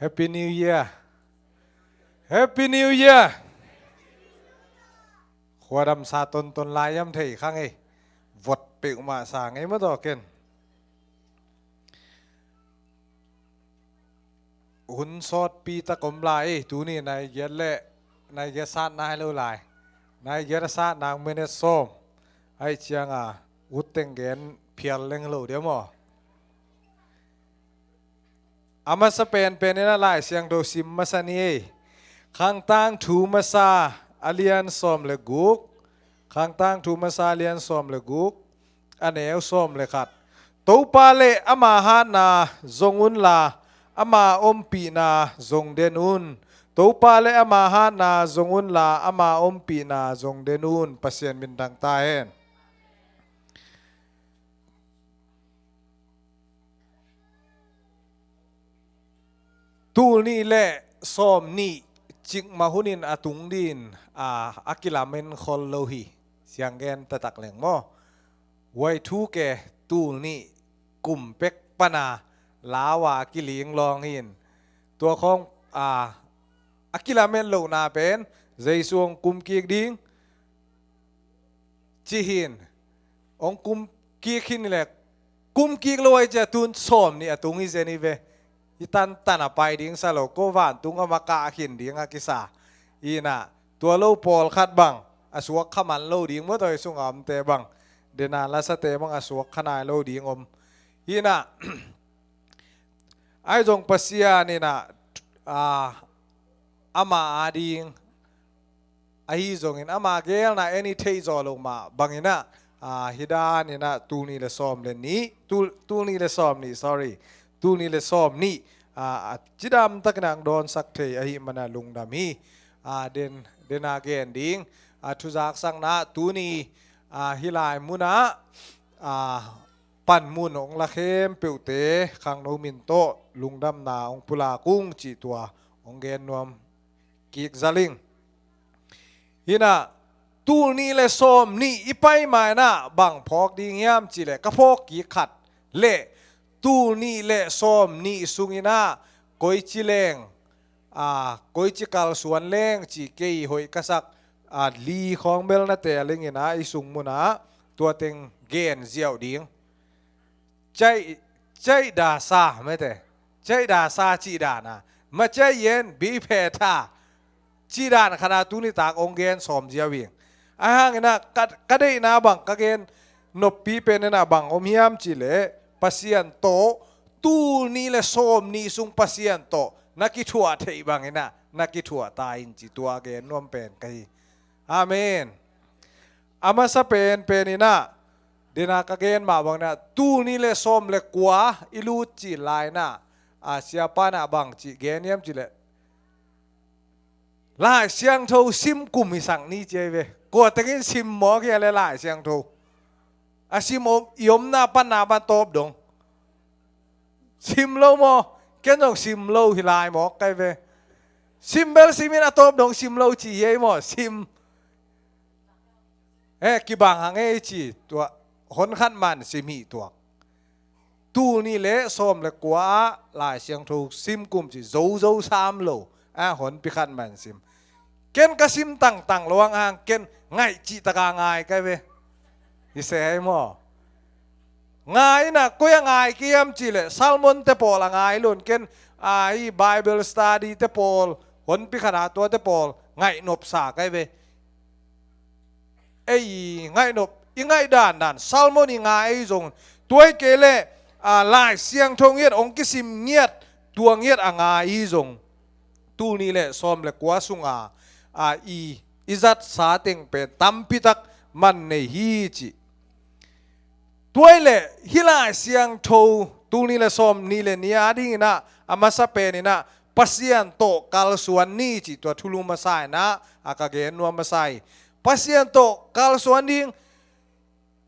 Happy New Year Happy New Year ขวดำซาตนลายย้ำเทยข้างไอ้วดเปิวมาสางไอ้มาต่อเกินหุ่นสอดปีตะกมลายตูนี่นายเย็ดเละนายเย็ดซาดนายเล่าลายนายเย็ดซาดนางเมเนส้มไอ้เชียงอุดเต็งเกนเพียรเล่งเล่าเดี๋ยวมั้งอามาสเปนเป็นนี่ละลายเสียงโดซิมมาสนีข้างตั้งทูมาซาอาเลียนส้มเลกุกข้างตั้งทูมาซาอาเลียนส้มเลกุกอันเอวส้มเลขัดตูปาเลอามาฮานาจงอุนลาอามาอมปีนาจงเดนุนตูปาเลอามาฮานาจงอุนลาอามาอมปีนาจงเดนุนปัสเซียนบินดังตาเห็นตูนี่แหละส้มนี่จิกมาหุนินอาตุงดินอากิลาเมนคอลโลฮีเสียงแกนตะตักแหลงมอไว้ทุกแกตูนี่กลุ่มเป็กปนาลาวากิลิงลองหินตัวของอากิลาเมนโลนาเป็นใจสวงกุมกีกดิงจีหินองกุมกีกหินนี่แหละกุมกีกลอยจะตุนส้มนี่อาตุงอิเซนิเวอีตันตันไปดิ้งสโลโกวานตุงอมากาขินดิ้งอากิสาอีน่ะตัวโลปอลคัดบังอสวกขมันโลดิ้งเมื่อตัวสุงอมเตบังเดนาลาสเตบังอสวกขนายโลดิ้งอมอีน่ะไอจงปัสยานี่น่ะอามาอาดิ้งไอจงอินอามาเกลน่ะเอนี่เทจอลงมาบังอิน่ะฮิดานี่น่ะตูนี่เลซอมเลนี้ตูนี่เลซอมนี่ sorryตูนี่เลซ้อมนี่จิดามตะกนังโดนสักเทอหิมันลุงดามีเดนอาเกนดิงทุจักสังนาตูนี่ฮิลายมุนะปั่นมุนองละเข้มเปิวเตขังโนมินโตลุงดำนาองปุลากุ้งจีตัวองเกนนวมกิกซาลิงฮินะตูนี่เลซ้อมนี่อีไปมานะบังพอกดิงยามจีเลกะพอกกีขัดเละตูนี่เละซ้อมนี่สุงินะก้อยจิเลงก้อยจิกัลส่วนเลงจีเกยหอยกษักลีของเบลนาเตลิงินะไอสุงมุนะตัวเต็งเกนเจียวดิ้งใจดาซาไม่แต่ใจดาซาจีดานะมาใจเย็นบีเพทาจีดานขณะตูนี่ตากองเกนซ้อมเจียววิ่งห่างนะก็ได้นะบังก็เกนนบปีเป็นนะบังอมยามจีเลpasien to tu ni le som ni sung pasien to nakithua thei bangena nakithua ta in chi tua ge nom pen kai amen ama sa pen ina dina ka gen ma bangna tu ni le som le kwa ilu chi lai na siapa na bang chi gen yam chi le lai siang tho sim kum hi sang ni che ve ko tengin sim mo ke le lai siang tho asim yom na pan na ban top dong sim lâu mo cái dòng sim lâu thì lại mo cái về sim bel sim na top dong sim lâu chỉ vậy mo sim cái bảng hàng ấy chỉ tua hôn khăn màn sim hi tua tu ni lẽ xóm lẽ quá lại xiang thu sim cùng chỉ dấu sam lâu hôn bị khăn màn sim cái sim tăng loang hàng cái ngày chỉ ta ngày cái về thì sẽ mo ngài na kuya ngài kiam chile salmon te pol ngài luôn ken bible study te pol hon pi khana to te pol ngài nộp sa cái về ngài nộp ngài đàn salmon ngài dùng tuổi kele lại siang thong yết ông kisim nghiệt tua nghiệt ngài dùng tu ni le som le kwa sunga izat sa teng pe tampitak man ne hi chiตัวเล่ฮิลาเสียงโทตูนี่ละซ้อมนี่ละนี่อาดิ้งนะอามาสเปนี่นะปัสยันโตกัลส่วนนี่จิตัวทุลุมาใส่นะอากาเกนนัวมาใส่ปัสยันโตกัลส่วนดิ้ง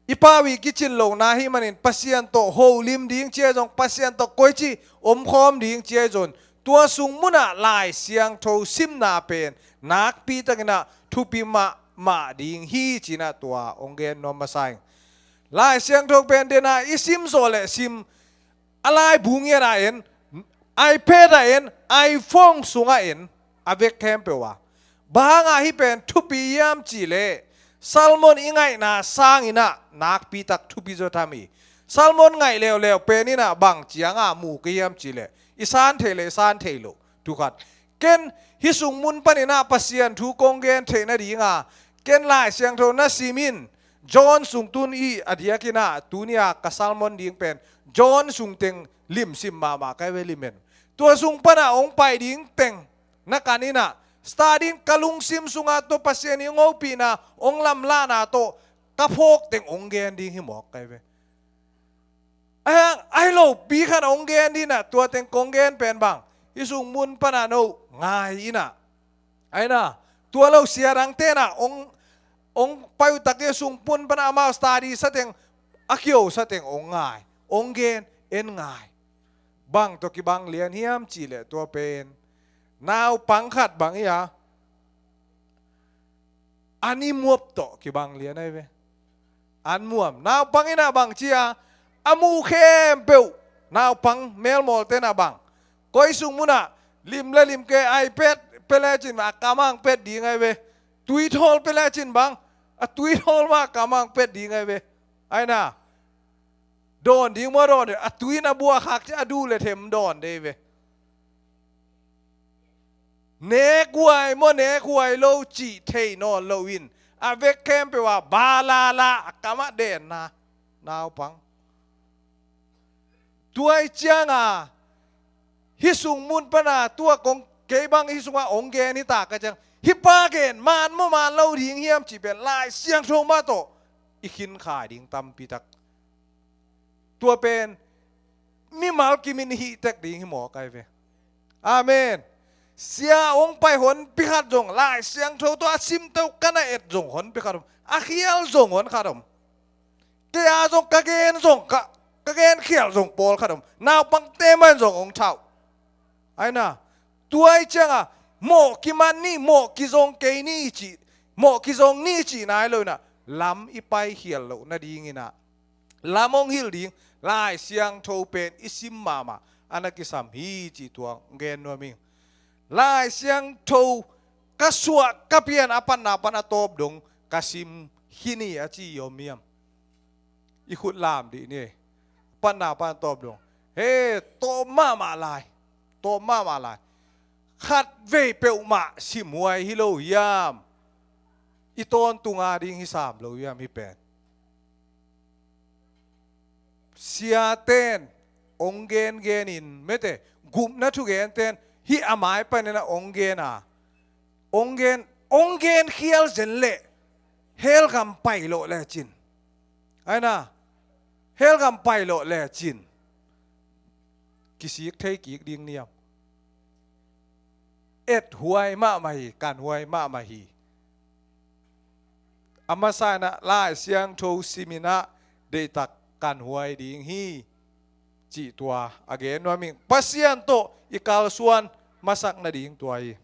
อีปาวิกิจินลงนะฮิมันเองปัสยันโตโฮลิมดิ้งเจ้าจงปัสยันโตก้อยจีอมคอมดิ้งเจ้าจนตัวสุงมุนะลายเสียงโทซิมนาเป็นนักปีตักนะทุปิมาดิ้งฮีจีนะตัวองเกนนัวมาใส่ลายเสียงทงเป็นเดนาอิซิมโซเลซิมอะไรบุงเงยไรเห็น iPad a en iPhone sunga en avek kem pe wa banga hi pen thupi yam chi le salmon ingai na sang ina nak pi tak thupi zo thami salmon ngai leo leo pe ni na bang chianga mu ke yam chi le isan thele san thelo tu khat ken hi sung mun panina pasian thu konggen theina ringa ken lai siang tho na simin John sung tun i adiakina tunia ka salmon ding pen John sung teng lim sim mama kai ve limen tua sung pana ong pai ding teng na kanina stadin kalung sim sunga to pasien i ngopi na ong lam la na to kapok teng ong gen ding hi mok kai ve ai lo pi khan ong gen di na tua teng kong gen pen bang isung mun pana no ngai ina ai na tua lo siarang te na ong payu takye sung pun pana ma study sa teng akyo sa teng ong ngai ong gen en ngai bang to ki bang lian hiam chi le tua pen naw pang khat bang ya ani muap to ki bang lian ai ve an muam naw pang ina bang chia amu khem peu naw pang mel mol te na bang koi sung muna lim le lim ke iPad pele chin ma kamang pet di ngai ve tweet hol pele chin bang a tweet hol ma kamang pet di ngai ve ai na don ding mo don a tweet na bua khak cha du le them don de ve ne kuai mo ne kuai lo chi thei no lo win a ve kem pe wa ba la la kama den na naw pang tuai chianga hi sung mun pana tua kong ke bang hi sunga ong ge ni ta ka chang hi pa gen man mo man lo ding hiam chi pe lai siang thong ma to ikhin kha ding tam pi tak tua pen mi mal ki min hi tek ding hi mo kai ve amen sia ong pai hon pi khat jong lai siang tho to asim to kana et jong hon pi kharom a khial jong hon kharom ke a jong ka gen jong ka gen khial jong pol kharom naw pang te man jong ong thau ai na tuai changa mo ki man ni mo ki zong ke ni chi mo ki zong ni chi nai lo na lam i pai hial lo na ding ina lamong hil ding lai siang tho pen isim mama anakisam hi chi tuang gen no mi lai siang tho ka suwa ka pian apan na pan atop dong kasim hini achi yomiam i khut lam di ni pan na pan top dong he to mama lai to mama lai khát về bèo mạ xìm hoài hi lâu yam iton tunga ding hi sam lo yam hi pen sia ten ongen gen in mete gum na thu gen ten hi amai pa na ongen a ongen khial zen le hel gam pai lo le chin ai na hel gam pai lo le chin kisik thei ki ding niam et huai ma mai kan huai ma mai amasana la siang tho simina de tak kan huai ding hi chi tua again no ming pasian to ikal suan masak na ding tuai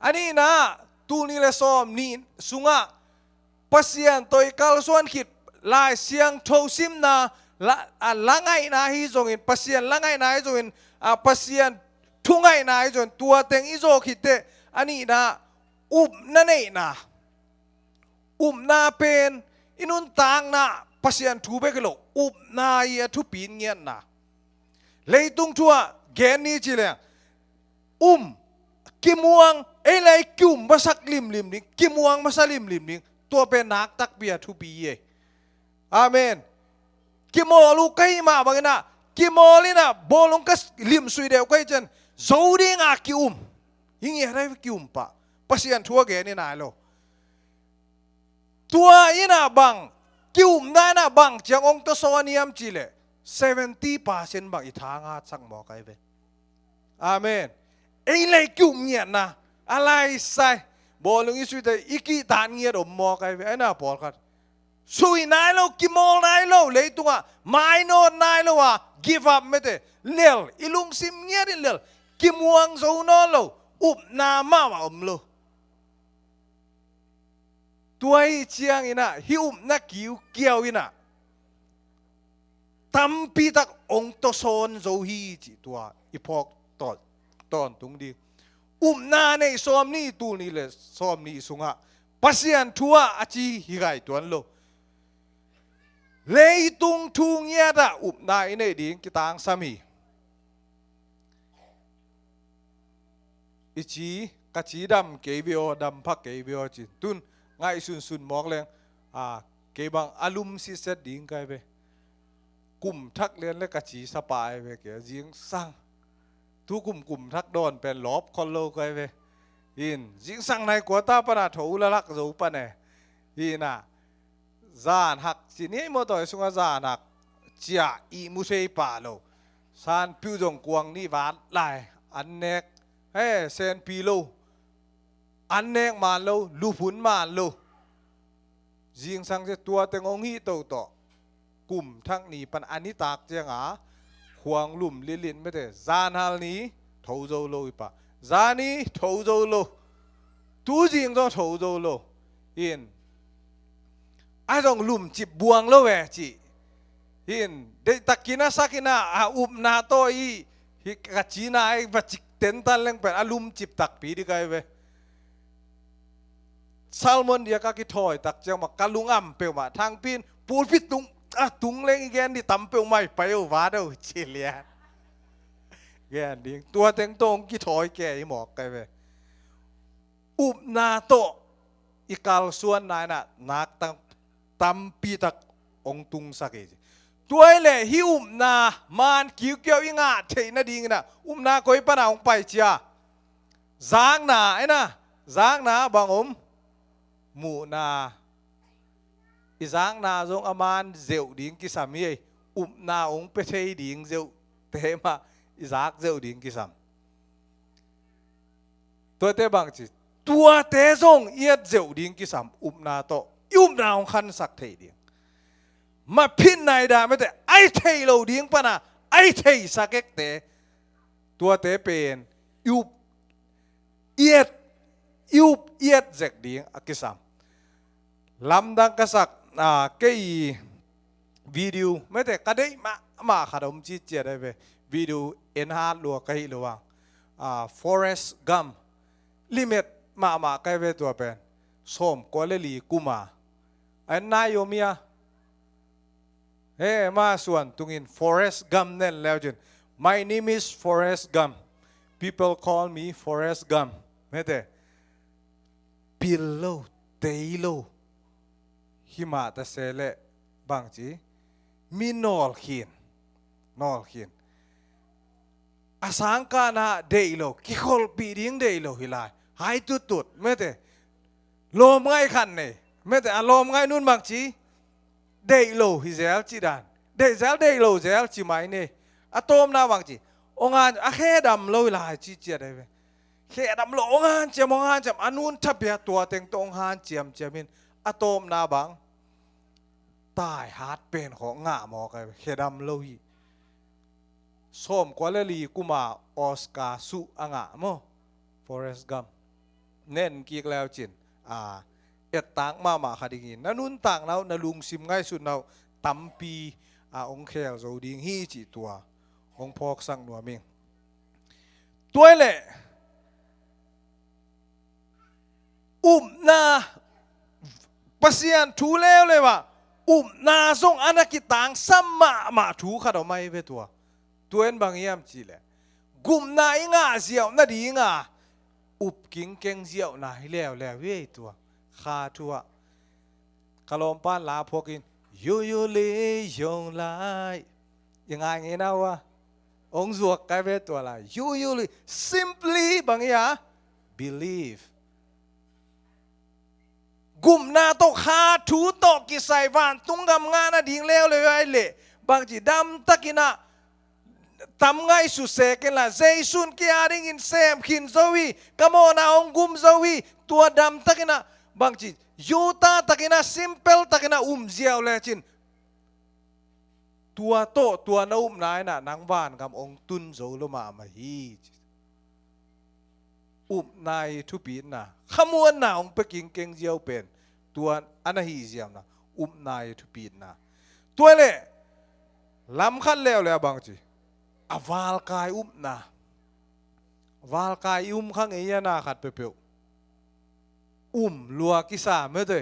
ani na tu ni le som ni sunga pasian to ikal suan khit la siang tho sim na langai na hi zong in pasian langai na hi zong in pasian thungai na hi zon tua teng izo khite ani na na nei na na pen inun tang na pasian thu be kelo na ya thu pin ngian na leitung thua gen ni chi le kimuang ei lai kyum masak lim lim ni kimuang masalim lim ni tua pe nak tak bia thu pi ye amen kimolu kai ma bangena kimolina bolong kas lim sui deu kai chen zoding a hingi harai pa pasian thua ge ni na lo tua ina bang na na bang chang ong to soniam chile 70% bang ithanga chang mo kai ve amen ei lai nya na alai sai bolong isu te iki tan ngia do mo kai ve na pol khat sui nai lo kimol nai lo leitunga mai no nai lo wa give up mete lel ilung sim ngia din lel kimuang zo no lo na ma lo tuai chiang ina hi na kiu kiao ina ตั้มปีตักองโตโซนโจฮีจิตัวอีพอกตอนตุงดีนาในซ้อมนี่ตูนี่เลยซ้อมนี่สุงะปัสยันทัวอาจีฮิไกตัวนั้นโลเลยตุงทุงเยดะนาในดิ่งกิตางสามีอิจีกัจจีดำเกวิโอดำพักเกวิโอจิตุนง่ายสุนมอกเลยเกบังอารมณ์สิเสดิ่งไกไปกลุ่มทักเรียนและกัจจีสปายไปเกี่ยจิงสั่งทุกกลุ่มทักโดนเป็นลบคนโลไกไปยินจิงสั่งในกัวตาปนาถูละลักรูปะเนี่ยยิน่ะจานหักจีนี้มอต่อยสุงจานหักเจียอีมุเซปาโลสานพิวจงกวงนี่วานลายอันเนกเฮ้เซนปีโลอันเนกมาโลลูพุนมาโลจิงสั่งจะตัวเต็งองฮีโตโตกลุ่มทั้งนี้ปันอันนี้ตากเจียงห่วงลุ่มลินไม่ได้จานฮัลนี้ทูโจโลอีปะจานี้ทูโจโลตู้จิงต้องทูโจโลยินไอ้ต้องลุ่มจิบบวงโลเวจิยินเด็กตะกินาสักินาอุบนาโตอีฮิกจีนาไอ้บัจิกเต็นตันเล่งเป็นอลุ่มจิบตักปีดีกันเวซัลมอนเดียกกิถอยตักเจ้ามากะลุงอ่ำเปียวมาทางปีนปูพิตุงตุงเล่งอีแกนที่ตำเปียวไม่ไปเอาวาดเอาเชียแกนดิ้งตัวเต็งตรงกิถอยแกอีหมอกกันเวอุบนาโตอีกาลส่วนนายน่ะนักตั้มปีตักองตุงสักเอตัวเล่หิวนามันคิวเกี่ยวอีงาเทน่ะดิ้งน่ะนาคอยปนาองไปเชียจางนาไอ้น่ะจางนาบางมูนาอีจางนาจงอามานเจ้าดิ้งกิสามีนาองไปเทดิ้งเจ้าเทมาอีจากเจ้าดิ้งกิสามตัวเตบังจีตัวเตจงเอียดเจ้าดิ้งกิสามนาโตนาองขันสักเทดิ้งมาพินนายได้ไม่แต่ไอเทโลดิ้งปะนะไอเทสักเอกเตตัวเตเป็นเอียดเจ็กดิ้งกิสามลำดังกษักเกยวิดีโอไม่แต่ก็ได้มาขนมจีเจได้ไปวิดีโอเอ็นฮาร์ดลัวก็ฮิลัวForrest Gump ลิมิตมาใกล้เวตัวเป็นส้มกัวเลลีกุมาไอ้นายโยมีเฮ้มาส่วนตุงิน Forrest Gump นั่นแล้วจน My name is Forrest Gump people call me Forrest Gump ไม่แต่ปิลโลเตโลหิมะตะเสเลบางจีมีนอลขินอาสังกานะเดยโลกิคอลปีดิ้งเดยโลฮิลายหายตุดไม่แต่ลมง่ายขันเนี่ยไม่แต่ลมง่ายนู่นบางจีเดยโลฮิเซลจีดานเดยโลเซลจีไม่เนี่ยอะโตมนาบางจีองานอะแค่ดำโลฮิลายจีเจียได้ไหมแค่ดำโลองานเจียมองานเจียมอันนู้นทับเบียตัวเต็งตองานเจียมินอะโตมนาบังตายฮาร์ดเป็นของง่าหมอกันแค่ดำโลหิส้มกว่าเลลีกุมาออสการ์สุอ่างะโมฟอเรสต์กัมเน้นกีกแล้วจินเอ็ดต่างมาคดีงินนั่นนุ่นต่างแล้วนั่นลุงซิมง่ายสุดเราตั้มปีองเคลโจดิงฮีจีตัวองพอกสังหนัวมิงตัวเล่นาปัสยันทูเลวเลยว่านาทรงอนาคิตังสัมมาทูขัดออกมาเวตัวเอ็นบางยามจีเลยกุมนาอิงาเสียวนาดีงากิงเก่งเสียวนาให้แล้วเว้ยตัวข้าทัวกะลมป้านลาพวกินยูเลยยงไลยังไงงี้นะวะองค์สวกไกเวตัวละยูเลย simply บางอย่าง believeกุมนาโตคาถูโตกิไซวานตุงกำงานดิ่งเลวเลยไอ้เละบางจีดำตะกินะทำไงสุเสกันละเจสุนกีอาริงินเซมขินโซวีกะโมนาองกุมโซวีตัวดำตะกินะบางจียูตาตะกินะซิมเปิลตะกินะเจียวเลยจินตัวโตตัวน้านายน่ะนางบ้านกับองตุนโซลมาฮีนายทุปีน่ะขมวนน่ะองไปกินเก่งเจียวเป็นตัวอันนั้นฮีเจียมน่ะนายทุปีน่ะตัวเล่ ล้ำขั้นแล้วบางจีอวาลกายนะวาลกายข้างเอียนาขัดเปรี้ยวลัวกิสาไม่ได้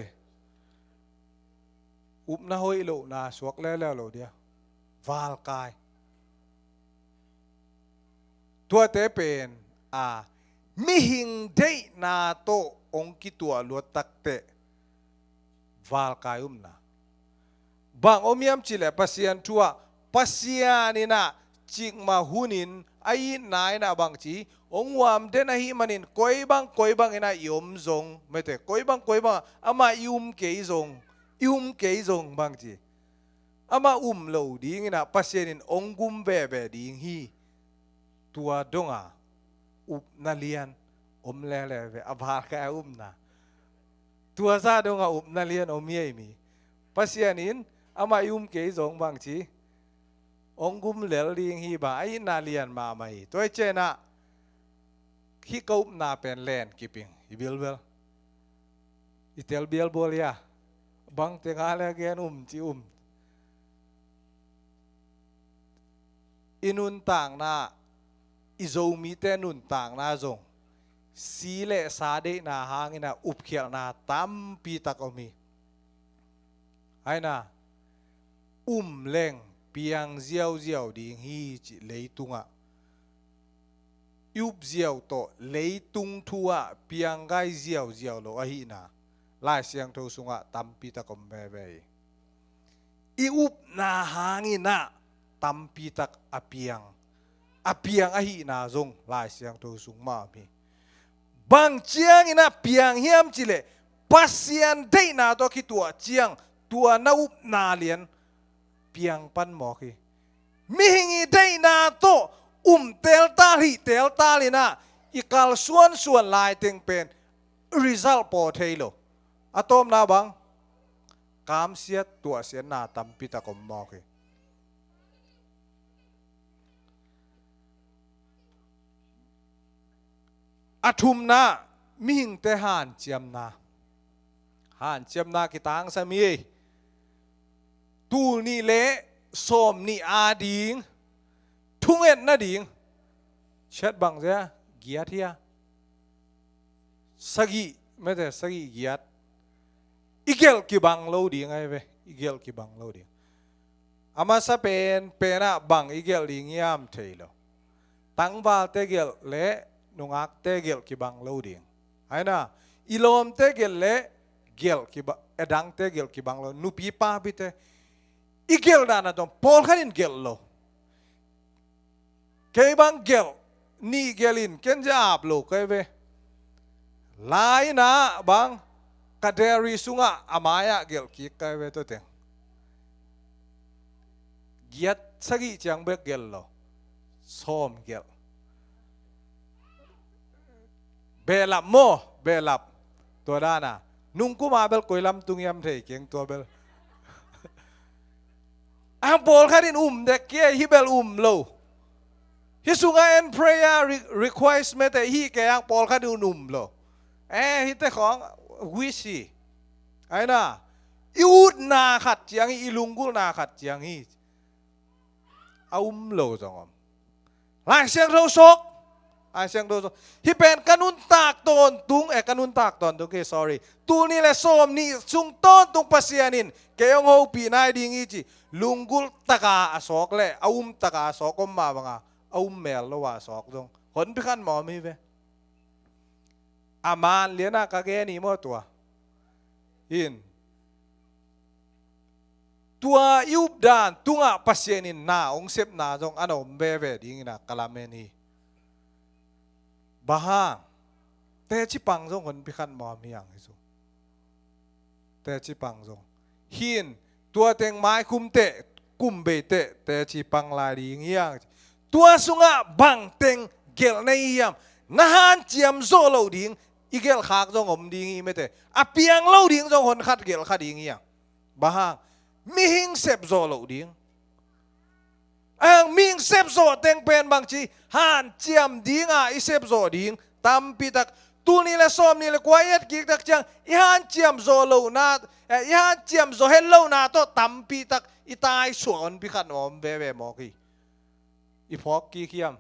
นะหอยโลนะสวกแล้วโลเดียววาลกายตัวเตเป็นมิหิงได้นาโตองกิตัวลวดตักเตวาลกายนะบางอมยามจิเลปัสยานทัวปัสยานินะจิกมาหุนินไอ้นายนะบางจีองวามเดนะฮิมันินคอยบางเอ็นะยมซงไม่แต่คอยบางอามาเกยซงเกยซงบางจีอามาโลดิ้งนะปัสยานินองกุมเบดิ้งฮีตัวดงนาเลียนเล่เวอบาลกายนะตัวซาดงนาเลียนเยมีปัสยานินอามาเกยซงบางจีองกุมเลลลิงฮีบาไอ้นาเลียนมาไม่ตัวเจนะฮิกอุบนาเป็นแลนกิปิงฮิบิลอิเตลเบลบอลยาบางเตงาเลเกนจีอินุนต่างนาอิโซมีเตนุนต่างนาจงสีเลสาเดนาหางินาอุบเขียนาตัมปีตะกอมีไอ้นาเล่งเปียงเจียวดิ้งฮีจิเลยตุงยุบเจียวโตเลยตุงทัวเปียงไกเจียวโลอะฮีนาลายเสียงทูสุงตัมปีตะกอมเบอุบนาหางินาตัมปีตะอเปียงอะฮีนาจงลายเสียงทูสุงมามีบางเจียงอินะเปียงเฮียมจิเลปัสยันได้นาโตคิตัวเจียงตัวนาอุบนาเลียนเปียงปันหมอกีมิหิงได้นาโตเตลตาลีนะอีกาลส่วนลายเต็งเป็น result พอเทโลอะตอมนาบังกามเสียตัวเสียนาตัมปิตะกอมหมอกีอาทุมนามิหิงเตหานเจียมนากิตังสามีตูนี่เละสมนี่อาดิงทุ่งเอ็ดนาดิงเช็ดบังเสียเกียรติยาสกีไม่แต่สกีเกียรติอีเกลกีบังโลดิงไงเว้อีเกลกีบังโลดิงอามาสเปนอะบังอีเกลดิงยามเทโลตั้งบาเตเกลเละนุงักเตเกลกีบังโลดิงไอ้น่ะอีลมเตเกลเละเกลกีบังดังเตเกลกีบังโลนุปีป้าบิเตอีเกลดานะตอนพอลขันินเกลโลเคบังเกลนี่เกลินเคนจะอาบโลกเว้ลายนะบังกาเดริสุงะอามายะเกลกิกเว้ตัวเต็งเกียรติสกิจังเบกเกลโลซ้อมเกลเบลับตัวด้านะนุ่งกูมาเบลกุยลำตุงยำเทเกียงตัวเบลบอลขัดินเด็กเกี้ยฮิเบลโลฮิสุงาเอ็นเพรย์request เมแต่ฮีแกยังบอลขัดินโลฮิตของวิชีไอ้น่ะอิวดนาขัดเจียงอีลุงกุนาขัดเจียงฮีโลจังลายเสียงโทศกฮิเป็นกันุนตากตนตุงกันุนตากตนตุงsorry ตูนี่แหละส้มนี่ซุงต้นตุงปัสยานินเกี่ยงหูปีนายดิ้งอีจีลุงกุลตะกาอสอกเล่ตะกาสอกก็มาบังเมลละว่าสอกตรงคนพิการหมอมีเวอามันเลี้ยนากะเกนี่มั่วตัวยุบดานตุงปัสยานินนาองเซปนาจงอันเบดิ้งนะกะลาเมนีบ้าแต่ชิปังจงคนพิการหมอมีอย่างที่สุดแต่ชิปังจงตัวเต็งไม้คุมเตะกุมเบเตะแต่ชีปังลายดีเงี้ยตัวสุงะบังเต็งเกลในยามนาฮันเจียมโซโลดิ้งอีเกลขากจงอมดิ้งไม่เตะเปียงโลดิ้งจงคนขัดเกลขัดดิ้งเงี้ยบ้ามีหิงเซบโซโลดิ้งมีหิงเซบโซเต็งเป็นบางทีฮันเจียมดิ้งอีเซบโซดิ้งตามปีตัก tu ni le som ni le quiet ki tak chang ihan chiam zo lo na ihan chiam zo hello na to tampi tak itai suon pi khan om be mo ki i phok ki khiam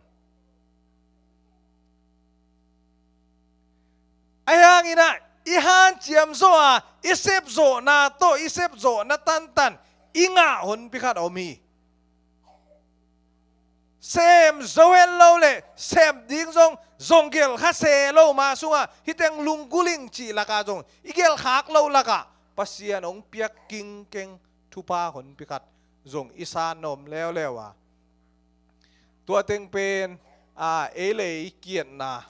ayang ina ihan chiam zo a isep zo na to isep zo na tan inga hon pi khan omi xem zoel lo le xem ding zong gel kha se lo ma sunga hiteng lungguling chi laka zong igel khak lo laka pasian ong piak king keng thupa hon pikat zong isan nom lewa tua teng pen ele kian na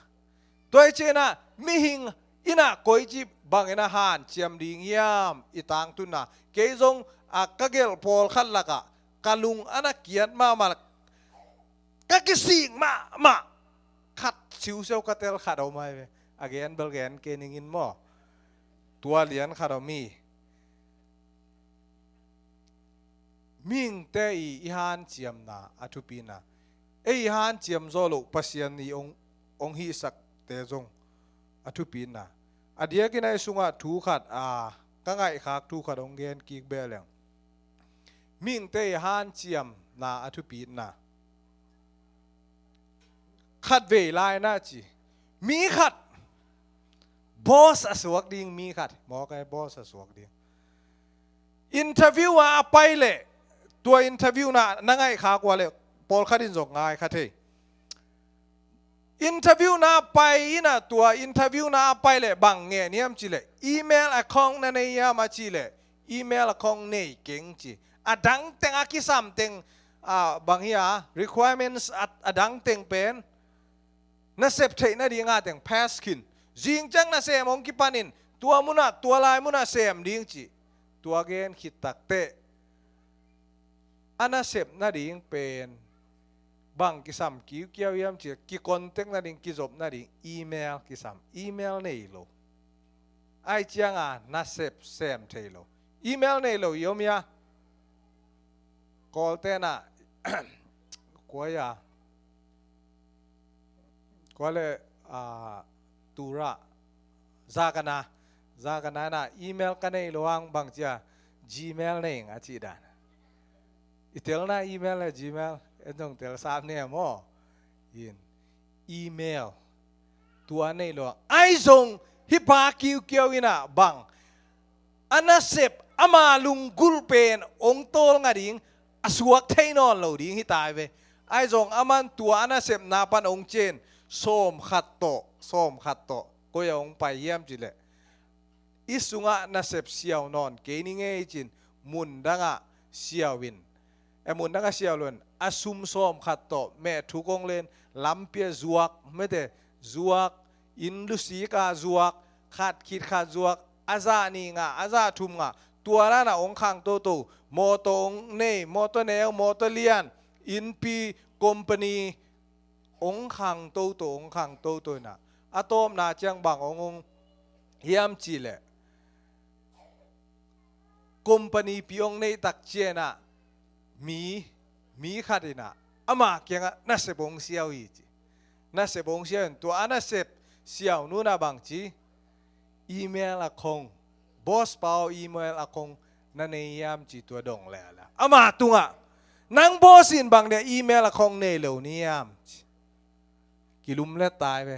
toy chena mi hing ina koi chi bang ina han chiam ding yam itang tu na ke zong kagel pol khat laka kalung ana kian ma các cái gì mà khát chiếu sâu cắt tel khát đâu mai again belgen kening in mo tua lian khát đâu mi ming te i han chiam na atupina ei han chiam zo lo pasian ni ong hi sak te zong atupina adia kinai sunga thu khat ka ngai khak thu khat ong gen ki beleng ming te han chiam na atupinaขัดเวลาหน้าจีมีขัดบอสสวกดิ่งมีขัดหมอไงบอสสวกดิ่งอินเทอร์วิวไปเลยตัวอินเทอร์วิวน่ะนั่งไงขากว่าเลยปอลขัดินส่งง่ายขัดเทอินเทอร์วิวน่ะไปนะตัวอินเทอร์วิวน่ะไปเลยบางเงี้ยเนี่ยมจีเลยอีเมลคองนั่นเองมาจีเลยอีเมลคองเนี่ยเก่งจีดังเต็งอากิซัมเต็งบางเฮีย requirements ดังเต็งเป็นน่าเสพเทน่าดีงาแต่ง paskin จิงจังน่าเสมองกิปันินตัวมุนาตัวลายมุนาเสมดิ้งจีตัวเกนขิดตักเตะอันน่าเสพน่าดีงเป็นบางกิสัมกิ้วเกี่ยวยามจีกิคอนเทกน่าดีงกิจบน่าดีอีเมลกิสัมอีเมลเนี่ยโลไอจังน่าเสพเสมเทโลอีเมลเนี่ยโลยอมยา call เตน่ะกวยาก็เลยตูระจากกันนะอีเมลกันในระหว่างบางทีGmail เนี่ยอาทิตย์นั้นอีเทลนะอีเมลและ Gmail ต้องเทลสามเนี่ยมั้งยินอีเมลตัวนี้ระหว่างไอซงฮิปาคิวเกี่ยวอินะบางอันนั้นเสพอามาลุงกุลเป็นองค์โตงาดิ่งอสวกเทนอนเราดิ่งฮิตายไปไอซงอามันตัวอันนั้นเสพนาปันองค์เจนส้มขัดโตก็ยังไปเยี่ยมจิเลยอิสุงะน่าเสพเสียวนอนเกนิงเอจินมุนดังะเสียววินมุนดังะเสียวลวนอาซุมส้มขัดโตแม่ทุกองเล่นลำเปียจวกไม่ได้จวกอินดุสีกาจวกขัดคิดขัดจวกอาซานีงะอาซาทุมงะตัวนั้นองค์ขังโตโมโตงเน่โมโตเนลโมโตเลียนอินปีคอมพานีองขังโตองขังโตนะอะตอมนาจังบางองเฮียมจีเลคอมพานีพิองในตักเจนะมีขัดนะอามาเกียงน่าเสบงเสียวอีจีน่าเสบงเสียวตัวอันน่าเสบเสียวนู่นนะบางจีอีเมลอะคงบอสเปาอีเมลอะคงนั่นเฮียมจีตัวดงแล้วละอามาตุงะนังบอสินบางเนี่ยอีเมลอะคงเนเหลวนี่ยามกิลุมเล็ดตายไป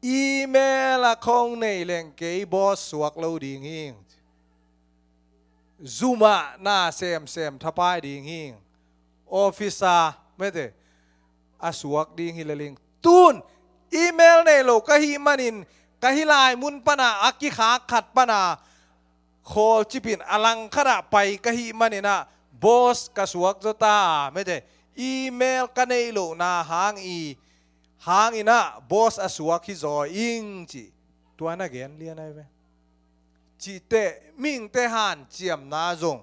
อีเมลละคงในแหล่งเกย์บอสสวกเราดีงิงซูมาหน้าเซมทับไปดีงิงออฟฟิศไม่ได้อาสวกดีงิเลงตูนอีเมลในโลกะฮิมันินกะฮิลายมุนปนาอักกิขาขัดปนาโคจิปินอลังขณะไปกะฮิมันินะบอสกะสวกจตาไม่ได้อีเมลกันในโลนาหางหางอินะบอสอสวกฮิจอยอิงจีตัวนักเรียนเรียนอะไรไหมจีเตมิงเตหันเจียมนาจง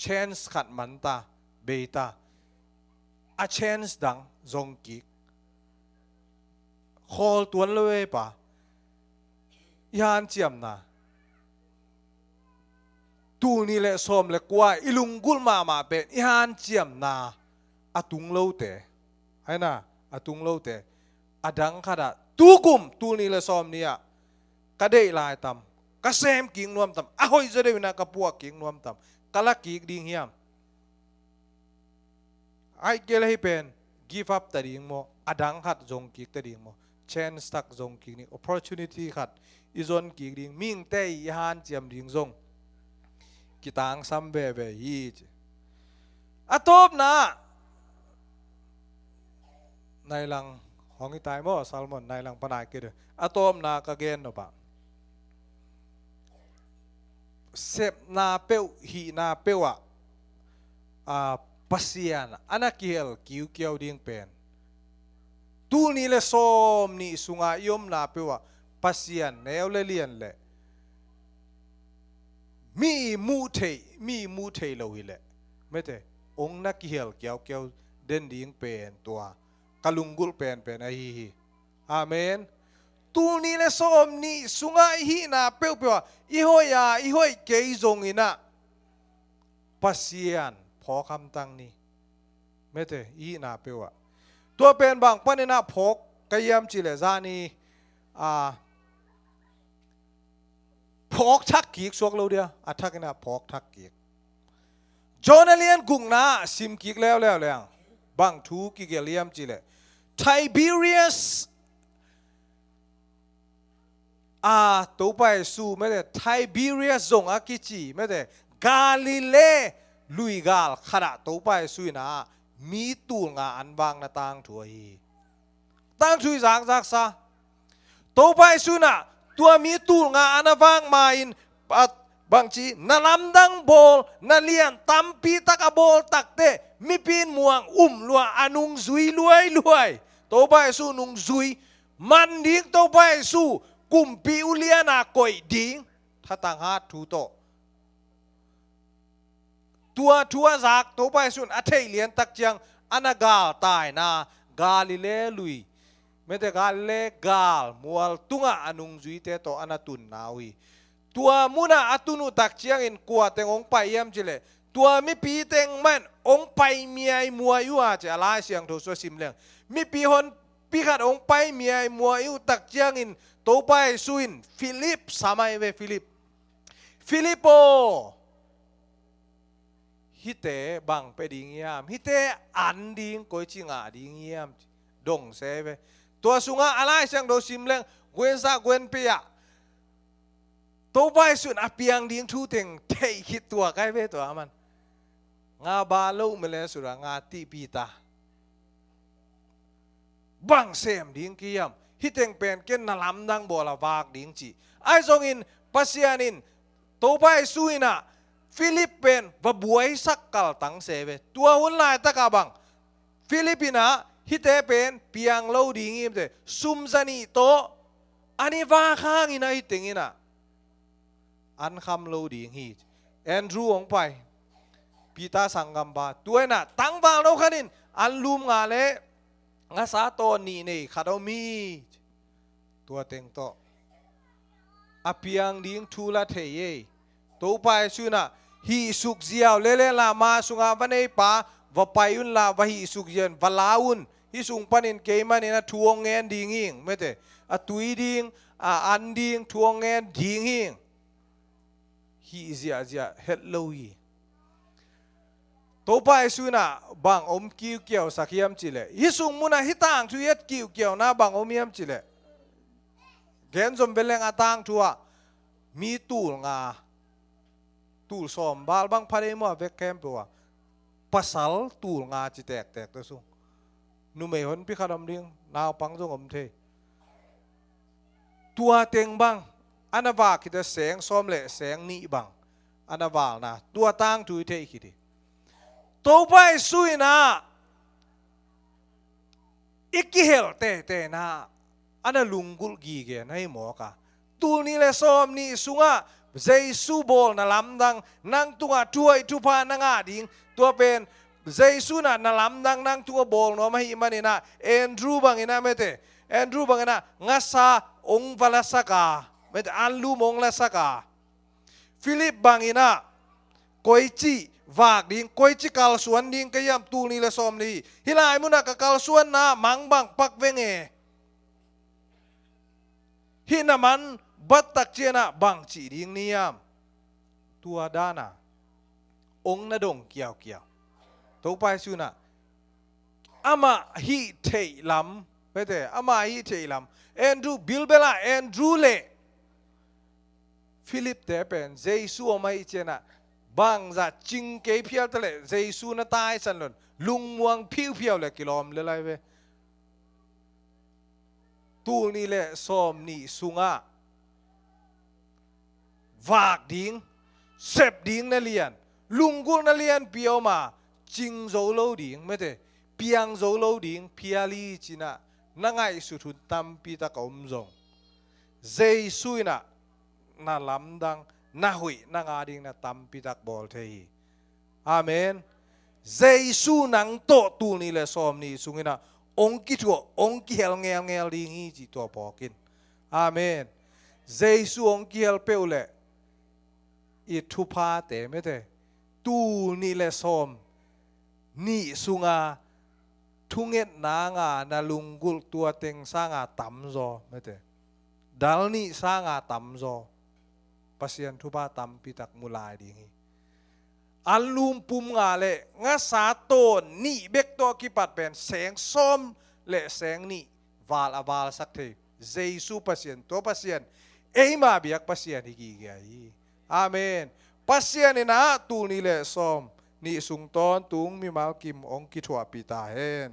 chance ขัดมันตาเบต้าa chance ดังจงกิก call ตัวเลยปะยานเจียมนาตูนี่แหละสมเลยกว่าอิลุงกุลมาเป็นยานเจียมนาอาตุงเล่าเตะให้นะ ตุงโลเตอดังขดาตูกุมตูนี่ละซอมเนี่ยกระเดยลายตำกระเซมกิ่งนวมตำอ้อยจะได้วินากระปัวกิ่งนวมตำกะละกีกดิ่งเฮียมไอ้เกลให้เป็น give up ตะดิ่งโมอดังขัดจงกีกตะดิ่งโม chance ตักจงกีกนี่ opportunity ขัดอีจนกีกดิ่งมิ่งเตยฮันเจียมดิ่งจงกิตังซัมเบเบฮีจอะตบนะในหลังห้องอีตายมั้งซัลมอนในหลังปนายกิดอะตบนะกะเกนเนาะปะเสพนาเปียวฮีนาเปียวปัสยานอันนักเกลคิวเกียวดิ่งเป็นตูนี่เลยส้มนี่สุงายมนาเปียวปัสยานเนวเลเลียนเลยมีมูเทโลหิเลไม่เถองนักเกียลเกี่ยวเด่นดิ่งเป็นตัวกะลุงกุลเป็นไอฮีอาเมนตูนี่เลยส้มนี่สุงายฮีนาเปียวอีห้อยเกยจงอินะปัสยานพอคำตั้งนี้ไม่เถอีนาเปียวตัวเป็นบางปนินะพกกะยามจิเลซานีพกทักกีกสวกเราเดียวอัทักนะพกทักกีกจอนาเลียนกุ้งนะซิมกีกแล้วบางทูกิเกลียมจิเลไทบีเรียสตัวไปสู่ไม่ได้ไทบีเรียสจงอากิจิไม่ได้กาลิเลลุยกาลขณะตัวไปสู่นะมีตัวงาอันบางนาตังถวยตั้งช่วยจากซะตัวไปสู่นะตัวมีตัวงาอันบางมาอินบางทีนาลำดังโบลนาเลียนตัมปีตักโบลตักเตมีปีนม่วงลัวอนุงซุยรวยตัวไปสู่นุงซุยมันดิ้งตัวไปสู่กุมปิวเลียนากอยดิ้งถ้าต่างหากทูโตตัวทัวจากตัวไปสุนอัฐเลียนตักจังอันกาลตายนากาลิเลลุยไม่แต่กาลิเลกาลมัวตุงอนุงจุยเตโตอันตุนนาวีตัวมุนาอตุนุตักจังอินกัวเตงองไปยามจิเลตัวมีปีเตงมันองไปเมียมัวอยู่อาจจะลายเสียงโทสซิมเลียงมีปีฮอนปีขัดองไปเมียมัวอยู่ตักจังอินตัวไปสุนฟิลิปสมัยเวฟิลิปโปฮิเตบังไปดิ่งยามฮิเตอันดิ่งก้อยจิงอาดิ่งยามดงเซเวตัวสุงาอะไรเสียงโดซิมเลงเกวนซาเกวนเปียตัวไปสุนอเปียงดิ่งทูเต็งเทคิดตัวใกล้เวตัวมันงาบาลูเมเลสุรางาติปีตาบังเซมดิ่งกิยามฮิเต็งเป็นเกนนลำดังโบลาวากดิ่งจีไอซงอินปัสยานินตัวไปสุยนะฟิลิปเป็นว่าบวยสักกัลตังเสวตัวหุ่นลายตะกาบังฟิลิปปินะฮิเตเป็นเปียงเล่าดีงี้เตซุมซานีโตอันนี้ว่าข้างอินะฮิติงินะอันคำเล่าดีงี้แอนดรูองไปปีตาสังกัมบาตัวน่ะตั้งบางเราคันินอันลุมงาเลงาสาโตนี่นี่ขัดเอามีตัวเต็งโตอเปียงดิ้งทูละเทเยตัวไปสุนะฮีสุกเจียวเลลามาสุงาวันนี้ป้าวไปยุนลาวฮีสุกเย็นวลาวุนฮีสุงปันินเกมันนี่นะทวงเงินดิ่งหิงไม่เตะตุยดิ่งอันดิ่งทวงเงินดิ่งหิงฮีเจียเฮลโลยีตัวไปสุนะบางอมกิ้วเกี่ยวสักยามจิเลฮีสุงมุนะฮิตังทุยดกิ้วเกี่ยวนะบางอมยามจิเลเกณฑ์สมเป็นแรงตังทัวมีตูลงาตูลสอมบาลบางพาริมัวเวกแคมปัวปัสสัลตูลงาจิแตกตัวซุงนุเมหนพิคารมเรียงนาวปังจงอมเทตัวเต็งบังอันนาวาคิดแสงซ้อมเละแสงนี้บังอันนาวานะตัวตั้งทุยเทคิดตัวไปสุยนะอิกิเฮลเตนะอันนั้นลุงกุลกีเกนให้หมอกะตูนี่เลยซ้อมนี่สุงะเจสูบอลนาลำดังนั่งตัวช่วยทุพานังอาดิงตัวเป็นเจสูน่ะนาลำดังนั่งตัวบอลเนาะไม่มันนี่นะแอนดรูบังนี่นะไม่เตแอนดรูบังนี่นะงัสซาองวลาสกาไม่เตอันลูมองลาสกาฟิลิปบังนี่นะ koi chi vak ding koi chi kal suan ding kayam tu ni le som ni hilai muna ka kal suan na mang bang pak venge hinaman batak chena bang chi ding niam tua dana ong na dong kiao kiao to pai su na ama hi thei lam pete ama hi thei lam Andrew Bilbela Andrew le Philip te pen Jesu mai chena bang za ching ke phial tale Jesu na tai san lon lung muang phiu phiu le kilom le lai ve tu ni le som ni sunga vak ding sep ding na lian lung gu na lian piao ma ching zo lo ding mete piang zo lo ding piali china na ngai su thun tam pi ta kom zong Jesu na na lam dang na hui na nga ding na tam pi tak bol thei amen Jesu nang to tu ni le som ni sungina ong ki thu ong ki hel ngel ngel ding hi chi to pokin amen Jesu ong ki hel peule i thu pa te mete tu ni le som ni sunga thunget na nga na lungul tua teng sa nga tam zo mete dal ni sa nga tam zo pasien thu pa tam pi tak mulai ding hi an lum pum nga le nga sa ton ni bek to ki pat pen seng som le seng ni val aval sak the Jesu pasien to pasien ei ma biak pasien hi gi gai amen pasien ina tu ni le som ni sung ton tung mi mal kim ong ki thua pi ta hen